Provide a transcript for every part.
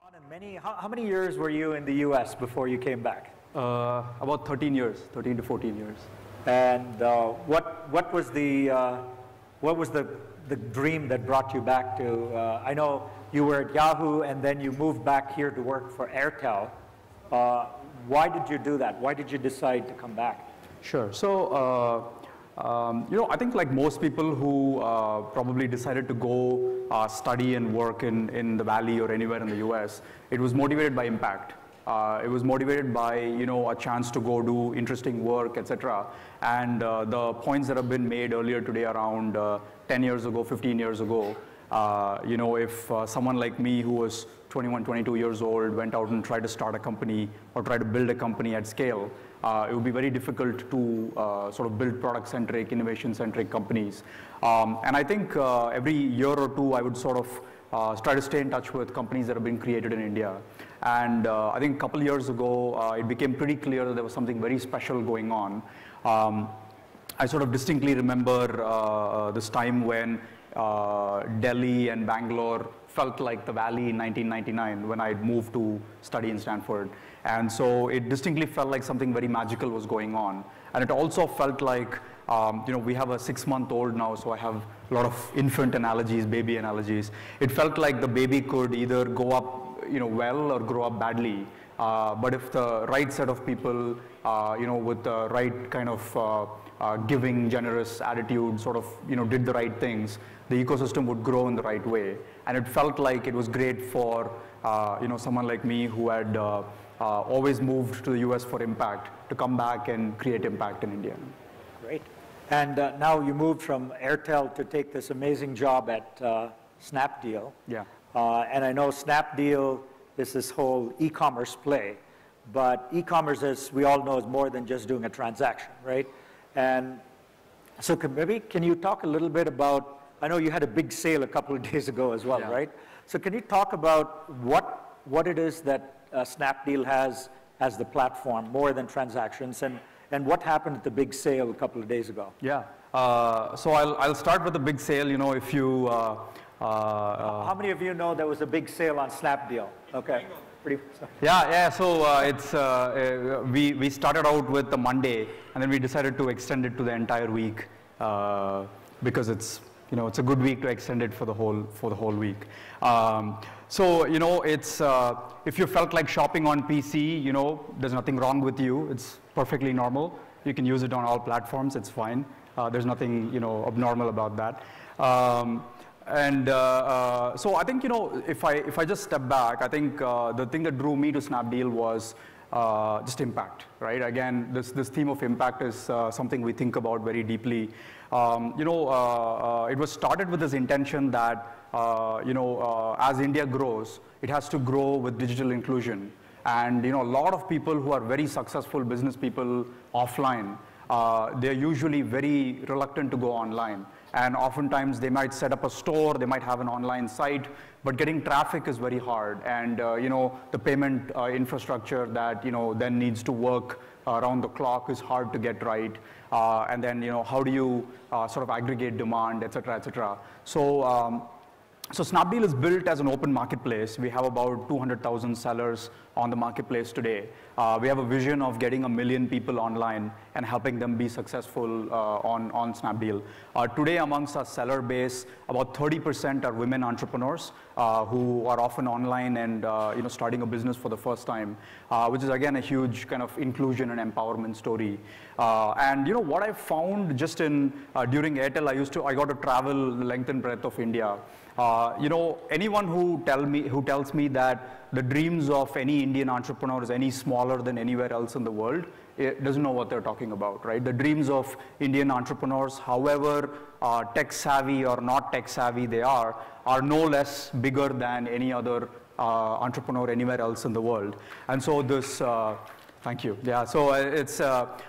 Anand, how many years were you in the US before you came back? About 13 years, 13 to 14 years. And what was the dream that brought you back to? I know you were at Yahoo, and then you moved back here to work for Airtel. Why did you do that? Why did you decide to come back? Sure. So, I think like most people who probably decided to go study and work in the Valley or anywhere in the US, it was motivated by impact. It was motivated by, a chance to go do interesting work, etc. And the points that have been made earlier today around 10 years ago, 15 years ago, if someone like me who was 21, 22 years old went out and tried to start a company or try to build a company at scale, it would be very difficult to sort of build product-centric, innovation-centric companies. And I think every year or two, I would sort of try to stay in touch with companies that have been created in India. And I think a couple of years ago, it became pretty clear that there was something very special going on. I sort of distinctly remember this time when Delhi and Bangalore felt like the Valley in 1999 when I moved to study in Stanford. And so it distinctly felt like something very magical was going on. And it also felt like, we have a 6-month-old now, so I have a lot of infant analogies, baby analogies. It felt like the baby could either go up well or grow up badly. But if the right set of people, with the right kind of giving, generous attitude sort of, did the right things, the ecosystem would grow in the right way. And it felt like it was great for, someone like me who had always moved to the US for impact to come back and create impact in India. Great. And now you moved from Airtel to take this amazing job at Snapdeal. Yeah. And I know Snapdeal is this whole e-commerce play, but e-commerce, as we all know, is more than just doing a transaction, right? And so can you talk a little bit about, I know you had a big sale a couple of days ago as well, yeah. right? So can you talk about what it is that Snapdeal has as the platform, more than transactions, and what happened at the big sale a couple of days ago? Yeah. So I'll start with the big sale. If you how many of you know there was a big sale on Snapdeal? Okay. Yeah. So we started out with the Monday, and then we decided to extend it to the entire week because it's a good week to extend it for the whole week. So it's if you felt like shopping on PC, there's nothing wrong with you. It's perfectly normal. You can use it on all platforms. It's fine. There's nothing abnormal about that. So I think if I just step back, I think the thing that drew me to Snapdeal was just impact, right? Again, this theme of impact is something we think about very deeply. It was started with this intention that as India grows, it has to grow with digital inclusion. And a lot of people who are very successful business people offline, they're usually very reluctant to go online. And oftentimes they might set up a store, they might have an online site, but getting traffic is very hard. And the payment infrastructure that then needs to work around the clock is hard to get right. And then how do you sort of aggregate demand, et cetera, et cetera. So Snapdeal is built as an open marketplace. We have about 200,000 sellers on the marketplace today. We have a vision of getting 1 million people online and helping them be successful on Snapdeal. Today, amongst our seller base, about 30% are women entrepreneurs who are often online and starting a business for the first time, which is again a huge kind of inclusion and empowerment story. And what I found just during Airtel, I got to travel the length and breadth of India. Anyone who tells me that the dreams of any Indian entrepreneur is any smaller than anywhere else in the world, it doesn't know what they're talking about, right? The dreams of Indian entrepreneurs, however tech savvy or not tech savvy they are no less bigger than any other entrepreneur anywhere else in the world. And so this, thank you. Yeah, so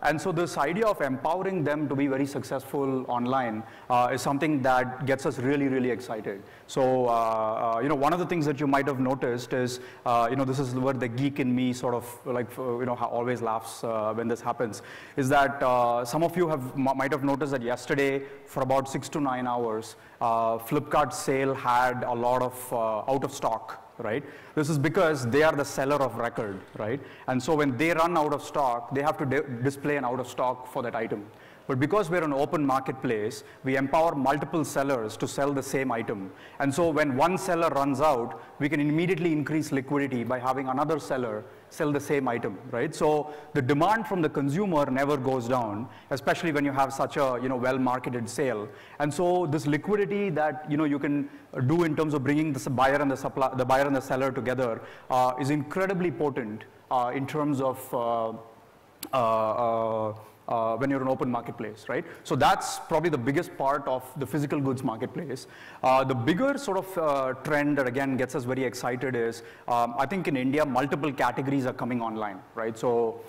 and so this idea of empowering them to be very successful online is something that gets us really, really excited. So, one of the things that you might have noticed is, this is where the geek in me sort of like, always laughs when this happens, is that some of you might have noticed that yesterday for about 6 to 9 hours, Flipkart's sale had a lot of out of stock right? This is because they are the seller of record, right? And so when they run out of stock, they have to display an out of stock for that item. But because we're an open marketplace, we empower multiple sellers to sell the same item. And so when one seller runs out, we can immediately increase liquidity by having another seller sell the same item, right? So the demand from the consumer never goes down, especially when you have such a well-marketed sale. And so this liquidity that you can do in terms of bringing the buyer and the buyer and the seller together is incredibly potent in terms of when you're an open marketplace, right? So that's probably the biggest part of the physical goods marketplace. The bigger sort of trend that again gets us very excited is, I think in India, multiple categories are coming online, right? So,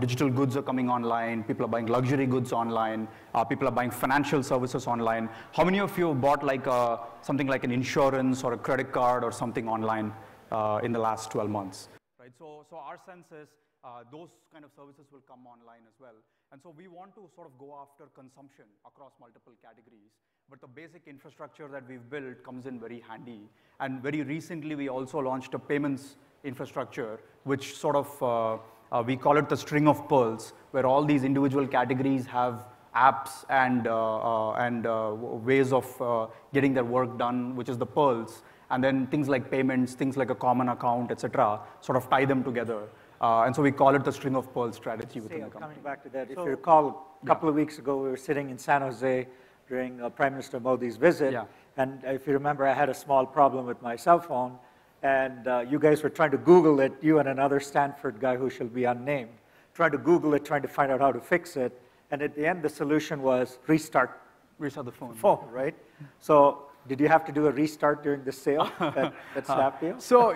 digital goods are coming online, people are buying luxury goods online, people are buying financial services online. How many of you have bought like something like an insurance or a credit card or something online in the last 12 months, right? So our sense is, those kind of services will come online as well. And so we want to sort of go after consumption across multiple categories. But the basic infrastructure that we've built comes in very handy. And very recently, we also launched a payments infrastructure, which sort of, we call it the string of pearls, where all these individual categories have apps and ways of getting their work done, which is the pearls. And then things like payments, things like a common account, et cetera, sort of tie them together. And so we call it the string of pearls strategy within the company. Coming back to that, if you recall, a couple of weeks ago, we were sitting in San Jose during Prime Minister Modi's visit. Yeah. And if you remember, I had a small problem with my cell phone. And you guys were trying to Google it, you and another Stanford guy who shall be unnamed, trying to Google it, trying to find out how to fix it. And at the end, the solution was restart the phone. Right? So did you have to do a restart during the sale at Snapdeal? So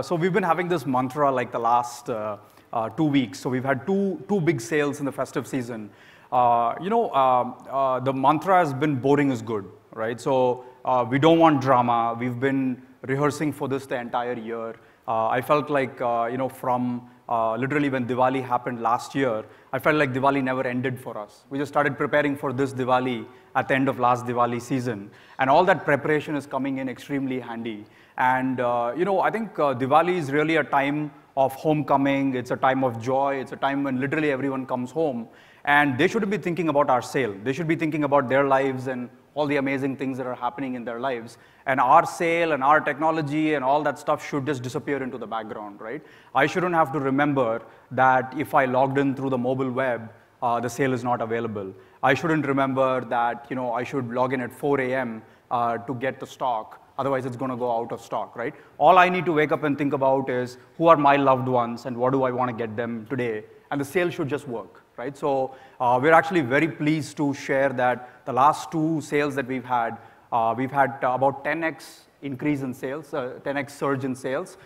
so we've been having this mantra like the last 2 weeks. So we've had two big sales in the festive season. The mantra has been boring is good, right? So we don't want drama. We've been rehearsing for this the entire year. I felt like from literally when Diwali happened last year, I felt like Diwali never ended for us. We just started preparing for this Diwali at the end of last Diwali season. And all that preparation is coming in extremely handy. And, I think Diwali is really a time of homecoming. It's a time of joy. It's a time when literally everyone comes home. And they shouldn't be thinking about our sale. They should be thinking about their lives and all the amazing things that are happening in their lives. And our sale and our technology and all that stuff should just disappear into the background, right? I shouldn't have to remember that if I logged in through the mobile web, the sale is not available. I shouldn't remember that I should log in at 4 a.m. To get the stock. Otherwise, it's going to go out of stock, right? All I need to wake up and think about is who are my loved ones and what do I want to get them today? And the sale should just work, right? So we're actually very pleased to share that the last 2 sales that we've had about 10x increase in sales, 10x surge in sales.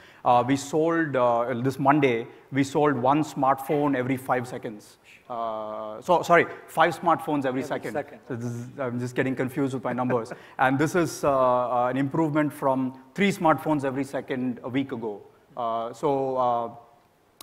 We sold, this Monday, we sold 1 smartphone every 5 seconds. 5 smartphones every second. So I'm just getting confused with my numbers. And this is an improvement from 3 smartphones every second a week ago.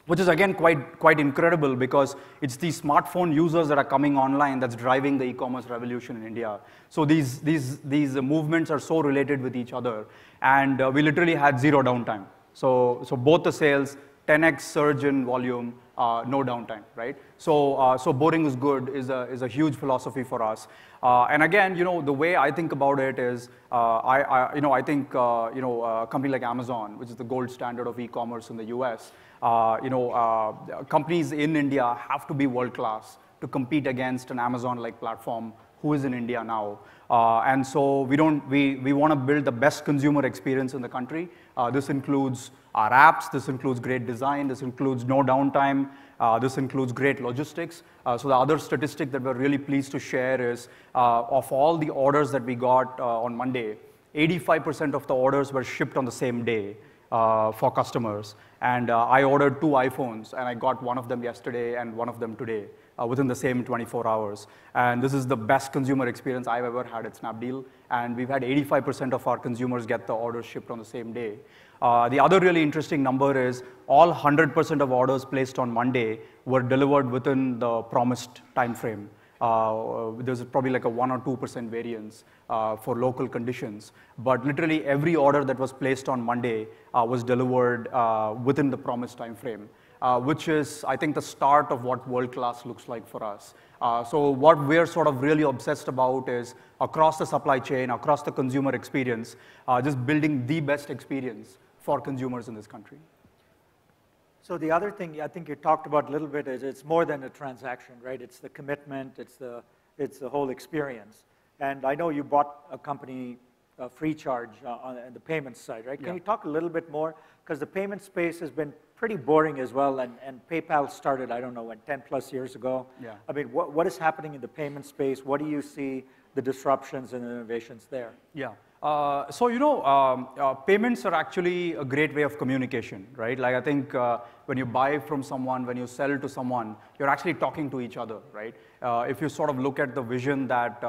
Which is again quite incredible because it's these smartphone users that are coming online that's driving the e-commerce revolution in India. So these movements are so related with each other, and we literally had 0 downtime. So both the sales, 10x surge in volume, no downtime, right? So boring is good is a huge philosophy for us. And again, the way I think about it is, I think a company like Amazon, which is the gold standard of e-commerce in the US, companies in India have to be world-class to compete against an Amazon-like platform who is in India now. And so we want to build the best consumer experience in the country. This includes our apps, this includes great design, this includes no downtime, this includes great logistics. So the other statistic that we're really pleased to share is of all the orders that we got on Monday, 85% of the orders were shipped on the same day for customers. And I ordered 2 iPhones, and I got one of them yesterday and one of them today within the same 24 hours. And this is the best consumer experience I've ever had at Snapdeal. And we've had 85% of our consumers get the orders shipped on the same day. The other really interesting number is all 100% of orders placed on Monday were delivered within the promised time frame. There's probably like a 1 or 2% variance for local conditions. But literally every order that was placed on Monday was delivered within the promised time frame, which is, I think, the start of what world-class looks like for us. So what we're sort of really obsessed about is across the supply chain, across the consumer experience, just building the best experience for consumers in this country. So the other thing I think you talked about a little bit is it's more than a transaction, right? It's the commitment, it's the whole experience. And I know you bought a company, Freecharge, on the payments side, right? Yeah. Can you talk a little bit more? Because the payment space has been pretty boring as well, and PayPal started, I don't know, 10 plus years ago. Yeah. I mean, what is happening in the payment space? What do you see the disruptions and innovations there? Yeah. So, payments are actually a great way of communication, right? Like, I think when you buy from someone, when you sell to someone, you're actually talking to each other, right? If you sort of look at the vision that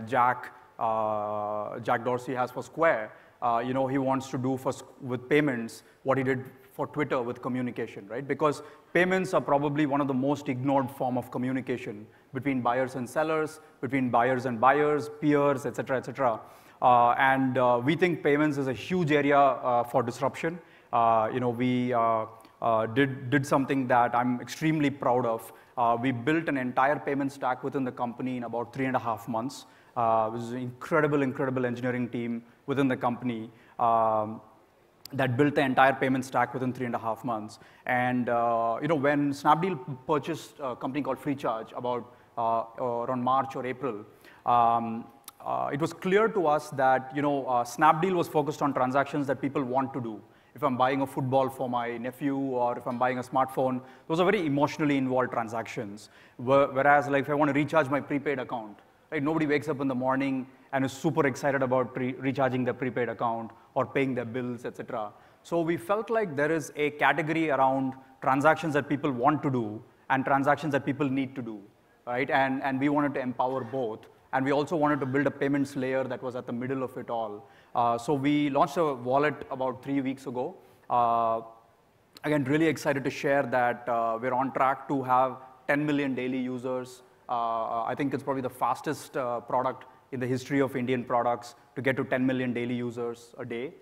Jack Dorsey has for Square, he wants to do with payments what he did for Twitter with communication, right? Because payments are probably one of the most ignored form of communication between buyers and sellers, between buyers and buyers, peers, et cetera, et cetera. And we think payments is a huge area for disruption. We did something that I'm extremely proud of. We built an entire payment stack within the company in about 3.5 months. It was an incredible engineering team within the company that built the entire payment stack within 3.5 months. And when Snapdeal purchased a company called Freecharge about around March or April, it was clear to us that Snapdeal was focused on transactions that people want to do. If I'm buying a football for my nephew or if I'm buying a smartphone, those are very emotionally involved transactions. Whereas like if I want to recharge my prepaid account, right, nobody wakes up in the morning and is super excited about recharging their prepaid account or paying their bills, etc. So we felt like there is a category around transactions that people want to do and transactions that people need to do, right? And we wanted to empower both. And we also wanted to build a payments layer that was at the middle of it all. So we launched a wallet about 3 weeks ago. Again, really excited to share that we're on track to have 10 million daily users. I think it's probably the fastest product in the history of Indian products to get to 10 million daily users a day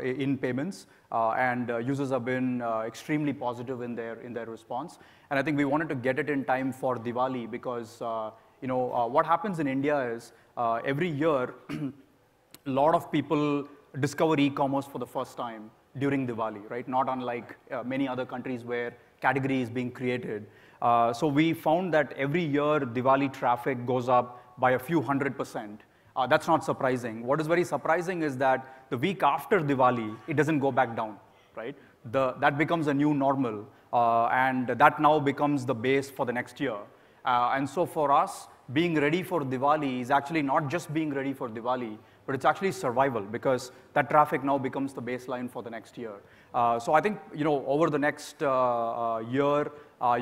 in payments. And users have been extremely positive in their response. And I think we wanted to get it in time for Diwali because what happens in India is every year, a lot of people discover e-commerce for the first time during Diwali, right? Not unlike many other countries where category is being created. So we found that every year Diwali traffic goes up by a few 100%. That's not surprising. What is very surprising is that the week after Diwali, it doesn't go back down, right? That becomes a new normal, and that now becomes the base for the next year. And so for us, being ready for Diwali is actually not just being ready for Diwali, but it's actually survival because that traffic now becomes the baseline for the next year. So I think over the next year,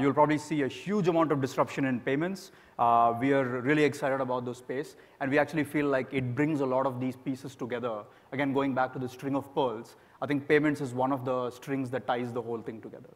you'll probably see a huge amount of disruption in payments. We are really excited about this space, and we actually feel like it brings a lot of these pieces together. Again, going back to the string of pearls, I think payments is one of the strings that ties the whole thing together.